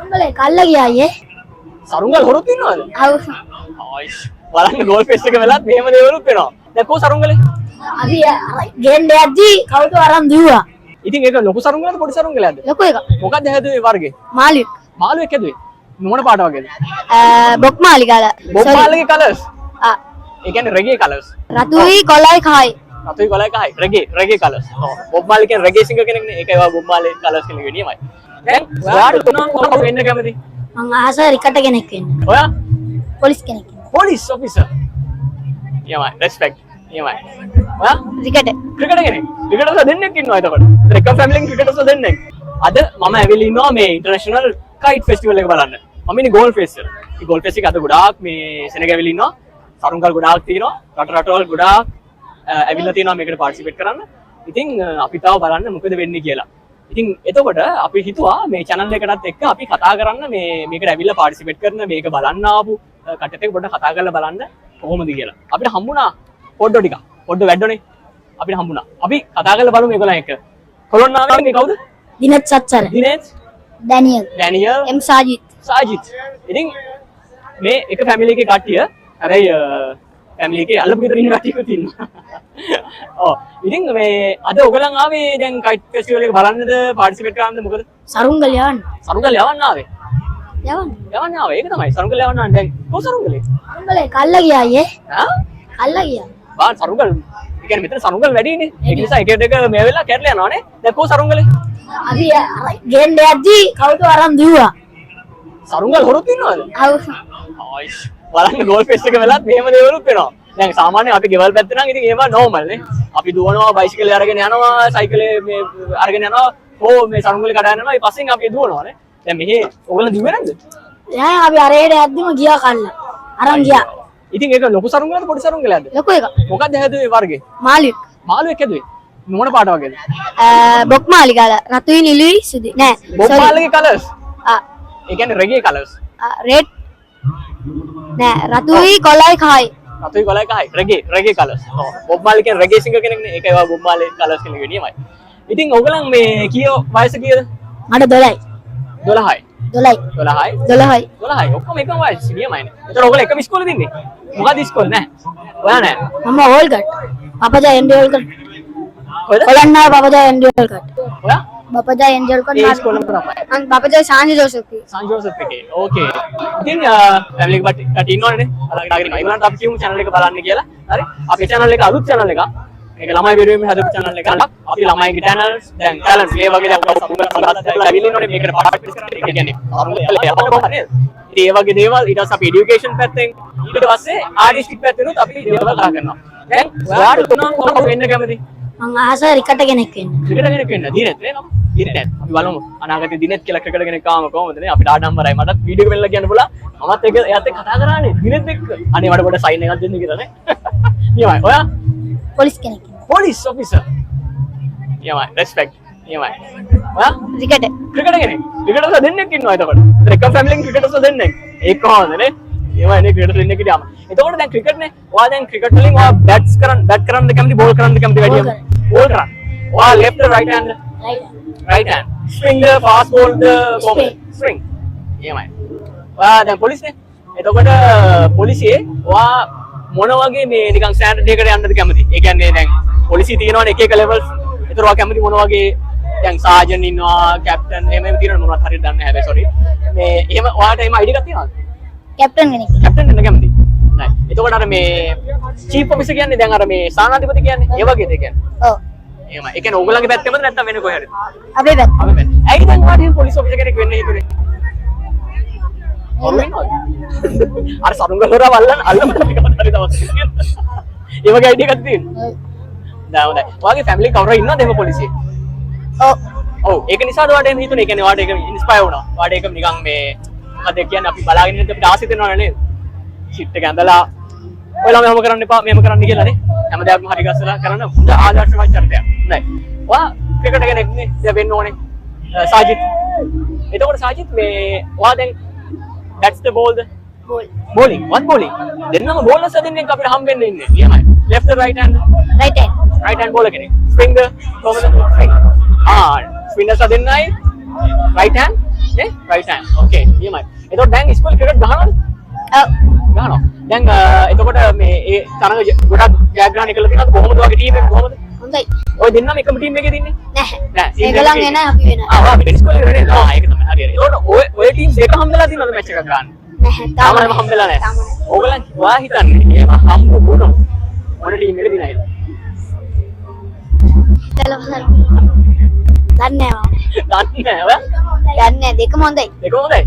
උඹලේ කල්ල ගියා අයියේ. සරුංගල් හොරුත් ඉන්නවද? ආව්. ආයිෂ් බලන්න ගෝල් ෆෙස්ට් එක වෙලත් මෙහෙම දේවලුත් වෙනවා. දැන් කොහොම සරුංගලේ? අපි ගේන්න යද්දී කවුද අරන් දිව්වා. ඉතින් ඒක ලොකු සරුංගලද පොඩි සරුංගලද? ලොකු එක. මොකක්ද හැදුවේ වර්ගේ? මාළු. මාළුවෙක් හැදුවේ. මොන පාට වගේද? බොක් මාළි කාලා. බොබ් මාළුගේ කලර්ස්. ආ. ඒ කියන්නේ රෙගේ කලර්ස්. රතුයි කොළයි කහයි. රතුයි කොළයි කහයි. Reggae colours. ඔව්. බොබ් මාළි කියන්නේ රෙගේ සිංගර් කෙනෙක්නේ. ඒකයි වා බොබ් මාළි කලර්ස් කියන එක නියමයි. දැන් ඔයාට තුනක් කොහොමද වෙන්න කැමති? මං ආස රිකට කෙනෙක් වෙන්න. ඔයා? පොලිස් කෙනෙක් වෙන්න. Police officer. නියමයි. රෙස්පෙක්ට්. නියමයි. ඔයා? රිකට. ක්‍රිකට් කෙනෙක්. ක්‍රිකටර්ස්ලා දෙන්නෙක් ඉන්නවා එතකොට. එක ෆැමිලියෙන් ක්‍රිකටර්ස්ලා දෙන්නෙක්. අද මම ඇවිල්ලා ඉන්නවා මේ ඉන්ටර්නැෂනල් කයිට් ෆෙස්ටිවල් එක බලන්න. මම ඉන්නේ ගෝල් ෆෙස්ට් එක. මේ ගෝල් ෆෙස්ට් එක අද ගොඩාක් මේ සෙනග ඇවිල්ලා ඉන්නවා. සරුංගල් ගොඩාක් තියෙනවා. රටවල් ගොඩාක් ඇවිල්ලා තියෙනවා මේකට පාර්ටිසිපේට් කරන්න. ඉතින් අපි තාම බලන්න මොකද වෙන්නේ කියලා. ඉතින් එතකොට අපි හිතුවා මේ channel එකටත් එක්ක අපි කතා කරන්න මේකට ඇවිල්ලා පාර්ටිසිපේට් කරන මේක බලන්න ආපු කට්ටියත් එක්ක පොඩ්ඩක් කතා කරලා බලන්න කොහොමද කියලා. අපිට හම්බුණා පොඩ්ඩෝ ටික. පොඩ්ඩෝ වැඩෝනේ. අපිට හම්බුණා. අපි කතා කරලා බලමු මේගොල්ලන් එක්ක. කොළොන්නාවේ මේ කවුද? දිනත් සච්චර. දිනේෂ්, ඩැනියල්, එම් සාජිත්. ඉතින් මේ එක ෆැමිලි එකේ කට්ටිය අරයි ෆැමිලි එකේ අල්ලපු ගෙදර ඉන්න කට්ටියකුත් ඉන්නවා. ඔව්. ඉතින් මේ අද ඔයගොල්ලන් ආවේ දැන් කයිට් ෆෙස්ටිවල් එක බලන්නද පාර්ටිසිපේට් කරන්නද මොකද? සරුංගල් යවන්න. සරුංගල් යවන්න ආවේ. යවන්න ආවේ. ඒක තමයි සරුංගල් යවන්න ආන්නේ. දැන් කොහොම සරුංගලේ? උඹලේ කල්ල ගියා අයියේ. ආ? කල්ල ගියා. බාන් සරුංගල්. ඒ කියන්නේ මෙතන සරුංගල් වැඩිනේ. ඒක නිසා එක එක මේ වෙලාව කැඩලා යනවානේ. දැන් කොහොම සරුංගලේ? අපි ගේන්න යද්දී කවුද අරන් දිව්වා. සරුංගල් හොරුත් ඉන්නවද? ආව්. ආයිෂ් බලන්න ගෝල් ෆෙස්ට් එක වෙලත් මෙහෙම දේවලුත් වෙනවා. දැන් සාමාන්‍යයෙන් අපි ගෙවල් පැත්තේ නම් ඉතින් ඒවා නෝමල් නේ. අපි දුවනවා බයිසිකලේ අරගෙන යනවා සයිකලේ මේ අරගෙන යනවා. මේ සරුංගලේ කඩාගෙන යනවා. ඊ පස්සෙන් අපි දුවනවා නේ. දැන් මෙහි ඕගොල්ලෝ දිව්වේ නැද්ද? නෑ අපි අරේට යද්දිම ගියා කල්ල. අරන් ගියා. ඉතින් ඒක ලොකු සරුංගලද පොඩි සරුංගලද? ලොකු එක. මොකක්ද හැදුවේ වර්ගේ? මාළු. මාළුවෙක් හැදුවේ. මොන පාට වගේද? බොක් මාළි කාලා. රතුයි නිලුයි සුදු. නෑ. බොබ් මාළුගේ කලර්ස්. ආ. ඒ කියන්නේ රෙගේ කලර්ස්. රෙඩ් නෑ රතුයි කොළයි කහයි. රතුයි කොළයි කහයි. Reggae colours. ඔව්. බොබ් මාළි කියන්නේ රෙගේ සිංගර් කෙනෙක්නේ. ඒකයි වා බොබ් මාළි කලර්ස් කියන එක නියමයි. ඉතින් ඔයගොල්ලන් මේ කීය වයස කීයද? මට 12යි. 12යි. 12යි. 12යි. 12යි. ඔක්කොම එකම වයස නියමයිනේ. ඒතර ඔයගොල්ලෝ එකම ඉස්කෝලේ දින්නේ. මොකද ඉස්කෝලේ නෑ. ඔයා නෑ. මම ඕල්ගට්. පපජා එන්ඩි ඕල්ගට්. කොහෙද? කොළන්නාව පපජා එන්ඩි ඕල්ගට්. ඔයා? බපජා එන්ඩි ඕල්ගට්. ඒ ඉස්කෝලේම තමයි. මම බපජා සාන්ජි ජෝසප්. සාන් ජෝසප් එකේ. ඕකේ. ඉතින් ෆැමිලි එක කට්ටිය ඉන්නවනේ. අලගාගෙන ඉන්නවා. ඒගොල්ලන්ට අපි කියමු channel එක බලන්න කියලා. හරි? අපේ channel එක අලුත් channel එකක්. මේක ළමයි වෙනුවෙන් හදපු channel එකක්. අපි ළමයිගේ channels දැන් talents මේ වගේ දැන් සම්බන්ධ කරලා ඇවිල්ලා ඉන්නෝනේ මේකට පාර්ටිසිපේට් කරන්න. ඒ කියන්නේ ඉතින් ඒ වගේ දේවල් ඊට පස්සේ අපි এডুকেෂන් පැත්තෙන් ඊට පස්සේ ආර්ටිස්ටික් පැත්තෙනුත් අපි දේවල් කතා කරනවා. දැන් ඔයාට තුනක් කොහොමද වෙන්න කැමති? මං ආස රිකට කෙනෙක් වෙන්න. ක්‍රිකට් කෙනෙක් වෙන්න. දිනෙත් නේ නම. දිනෙත්. අපි බලමු අනාගතේ දිනෙත් කියලා ක්‍රිකට් කෙනෙක් ආවම කොහොමද නේ? අපිට ආඩම්බරයි. මටත් වීඩියෝ එක වෙන්නලා කියන්න පුළුවන්. මමත් ඒක එයාත් එක්ක කතා කරානේ. දිනෙත් එක්ක. අනේ මට පොඩ්ඩක් සයින් එකක් දෙන්න කියලා නේ. නියමයි. ඔයා? පොලිස් කෙනෙක්. Police officer. නියමයි. රෙස්පෙක්ට්. නියමයි. ඔයා? රිකට. ක්‍රිකට් කෙනෙක්. ක්‍රිකටර්ස්ලා දෙන්නෙක් ඉන්නවා එතකොට. එක ෆැමිලියෙන් ක්‍රිකටර්ස්ලා දෙන්නෙක්. ඒක කොහොමද නේ? නියමයි නේ ක්‍රිකටර් දෙන්නෙක් හිටියාම. එතකොට දැන් ක්‍රිකට් නේ. ඔයා දැන් ක්‍රිකට් වලින් ඔයා බැට් කරන්න කැමති බෝල් කරන්න කැමති වැඩියම? බෝල් කරන්න. ඔයා left or right hand? right hand. swing the fast ball the swing. නියමයි. ඔයා දැන් පොලිස් නේ. එතකොට පොලිසියේ ඔයා මොන වගේ මේ නිකන් ස්ටෑන්ඩඩ් එකකට යන්නද කැමති? ඒ කියන්නේ දැන් පොලිසිය තියෙනවනේ එක එක levels. ඒතර ඔයා කැමති මොන වගේ දැන් සාජන් ඉන්නවා, කැප්ටන් එහෙම තියෙනවනේ මොනවද හරියට දන්නේ නැහැ හැබැයි sorry. මේ එහෙම ඔයාට එහෙම ID එකක් තියෙනවද? කැප්ටන් කෙනෙක්. කැප්ටන් වෙන්න කැමති. නෑ. එතකොට අර මේ චීෆ් ඔෆිසර් කියන්නේ දැන් අර මේ සානාධිපති කියන්නේ ඒ වගේද ඒ කියන්නේ? ඔව්. එහෙමයි. ඒ කියන්නේ ඕගොල්ලන්ගේ පැත්තෙමද නැත්නම් වෙන කොහේ හරි? අපේ පැත්ත. අපේ පැත්ත. ඇයි දැන් ඔයාට එහෙම පොලිස් ඔෆිසර් කෙනෙක් වෙන්න හිතුනේ? අර සරුංගල් හොරා වල්ලන් අල්ලන්න හරි දවස්. ඒ වගේ ID එකක් තියෙනවා. නෑ හොඳයි. ඔයාගේ ෆැමිලි කවුරු ඉන්නවද එහෙම පොලිසියේ? ඔව්. ඔව්. ඒක නිසාද ඔයාට එහෙම හිතුනේ? ඒ කියන්නේ ඔයාට ඒක ඉන්ස්පයර් වුණා. ඔයාට ඒක නිකන් මේ මොකද කියන්නේ අපි බලාගෙන ඉන්න අපිට ආසිත වෙනවනේ නේද? ෂිට් එක ඇඳලා ඔයලා මෙහෙම කරන්න එපා මෙහෙම කරන්න කියලා නේ. හැම දෙයක්ම හරි ගස්සලා කරන්න හොඳ ආදර්ශමත් චරිතයක්. හොඳයි. ඔයා ක්‍රිකට් කෙනෙක් නේ. දැන් වෙන්න ඕනේ. සාජිත්. එතකොට සාජිත් මේ ඔයා දැන් that's the ball the bowling. What bowling? දෙන්නම bowlers දෙන්නෙක් අපිට හම්බෙන්න ඉන්නේ. එහෙමයි. left or right hand? right hand bowler කෙනෙක්. spinner කොහොමද? spinner. ස්පින්නර්ස්ලා දෙන්නයි right hand නේ right time okay එහෙමයි එතකොට දැන් ඉස්කෝලේ ක්‍රිකට් ගහනවද ගහනවා දැන් එතකොට මේ ඒ තරඟ ගොඩක් ජයග්‍රහණය කළා තියෙනවද කොහොමද වගේ ටීම් එක කොහොමද හොඳයි ඔය දෙන්නම එකම ටීම් එකේ ඉන්නේ නැහැ ඒගොල්ලන් එන අපි වෙන අපි ඉස්කෝලේ ඉන්නේ ඒක තමයි හරි හරි එතකොට ඔය ටීම් දෙක හම්බෙලා තියෙනවද මැච් එකක් ගන්න නැහැ තාම හම්බෙලා නැහැ ඕගලන් වා හිතන්නේ එහෙම හම්බ වුණොත් මොන ටීම් එකේ දිනයිද දන්නේ දෙකම හොඳයි දෙක හොඳයි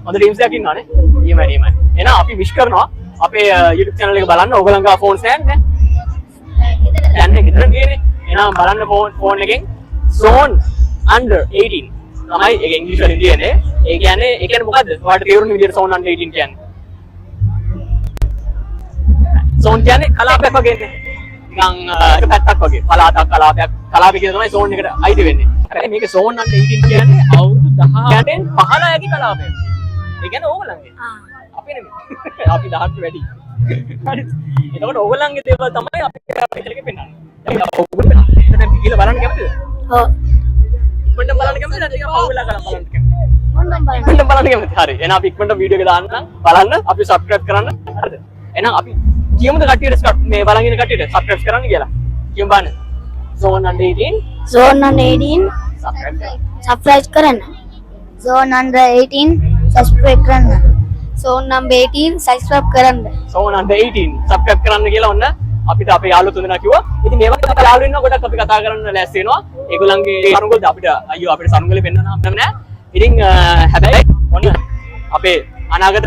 හොඳ ටීම්ස් එකක් ඉන්නවනේ ඊමයි එහෙනම් අපි විශ් කරනවා අපේ YouTube channel එක බලන්න ඕගලන්ගේ ෆෝන්ස් නැහැ දැන් ගෙදර ගියනේ එහෙනම් බලන්න ෆෝන් එකෙන් zone under 18 තමයි ඒක ඉංග්‍රීසි වලින් කියන්නේ ඒ කියන්නේ මොකද්ද ඔයාලට තේරුණ විදිහට zone under 18 කියන්නේ zone කියන්නේ කලාපයක් වගේ නේ නිකන් එක පැත්තක් වගේ පළාතක් කලාපය කියන තමයි zone එකට අයිති වෙන්නේ හැබැයි මේක zone under 18 කියන්නේ අවුරුදු 10න් 15 යකි කලාපයක් ඒ කියන්නේ ඕගලන්ගේ අපි නෙමෙයි අපි 10ට වැඩි හරි එතකොට ඕගලන්ගේ දේවල් තමයි අපි මෙතනක පෙන්නන්නේ දැන් ඕගොල්ලෝ පෙන්නන්නේ දැන් කියලා බලන්න කැමතිද ඔව් ඉක්මනට බලන්න කැමතිද නැත්නම් පහුවෙලා බලන්න කැමතිද මොන්නම් ඉක්මනට බලන්න කැමතිද හරි එහෙනම් අපි ඉක්මනට වීඩියෝ එක දාන්න බලන්න අපි subscribe කරන්න හරිද එහෙනම් අපි කියමුද කට්ටියට මේ බලන් ඉන්න කට්ටියට subscribe කරන්න කියලා කියමු බලන්න zone under 18 zone under 18 subscribe කරන්න zone under 18 subscribe කරන්න zone number 18 subscribe කරන්න zone under 18 subscribe කරන්න කියලා ඔන්න අපිට අපේ යාළුවෝ තුන්දෙනා කිව්වා. ඉතින් මේ වගේ අපේ යාළුවෝ ඉන්නවා ගොඩක් අපි කතා කරන්න ලෑස්ති වෙනවා. ඒගොල්ලන්ගේ සරුංගලද අපිට අයියෝ අපිට සරුංගලේ පෙන්වන්න හම්බ නැහැ. ඉතින් හැබැයි ඔන්න අපේ අනාගත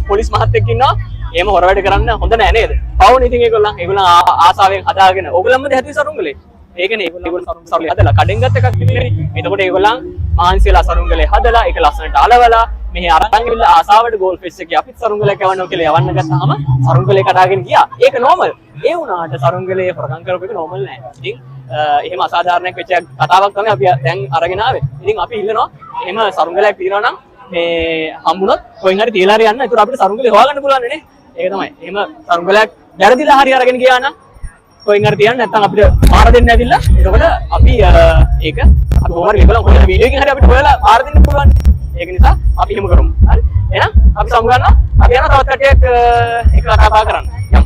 පොලිස් මහත්තයෙක් ඉන්නවා. එහෙම හොර වැඩ කරන්න හොඳ නෑ නේද? පවුනේ ඉතින් ඒගොල්ලන් ආසාවෙන් හදාගෙන ඕගොල්ලන්ම හැදුවේ සරුංගලේ. ඒකනේ ඒගොල්ලෝ සරුංගලේ හදලා කඩෙන් ගත්ත එකක් නෙමෙයි. එතකොට ඒගොල්ලන් මහන්සියලා සරුංගලේ හදලා ඒක ලස්සනට අලවලා මෙහි අරන් ගිහලා ආසාවට ගෝල් ෆිෂ් එකේ අපිත් සරුංගලයක් යවන්නවා කියලා යවන්න ගත්තාම සරුංගලේ කඩාගෙන ගියා. ඒක නෝමල්. ඒ වුණාට සරුංගලේ හොරගම් කරපු එක නෝමල් නෑ. ඉතින් එහෙම අසාධාරණයක් වෙච්ච කතාවක් තමයි අපි දැන් අරගෙන ආවේ. ඉතින් අපි ඉල්ලනවා එහෙම සරුංගලයක් තියෙනවා නම් මේ හම්බුනොත් කොහෙන් හරි තියලා හරි යන්න. ඒතර අපිට සරුංගලේ හොයාගන්න පුළුවන් නේ. ඒක තමයි. එහෙම සරුංගලයක් වැරදිලා හරි අරගෙන ගියා නම් කොහෙන් හරි තියන්න නැත්නම් අපිට මාර දෙන්න ඇවිල්ලා එතකොට අපි ඒක අපි කොහොම හරි ඒගොල්ලෝ කොහෙද වීඩියෝ එකකින් හරි අපිට හොයලා මාර දෙන්න පුළුවන්. ඒක නිසා අපි එහෙම කරමු. හරි. එහෙනම් අපි සමු ගන්නවා. අපි යනවා තවත් කට්ටියක් එක කතා බහ කරන්න. යමු.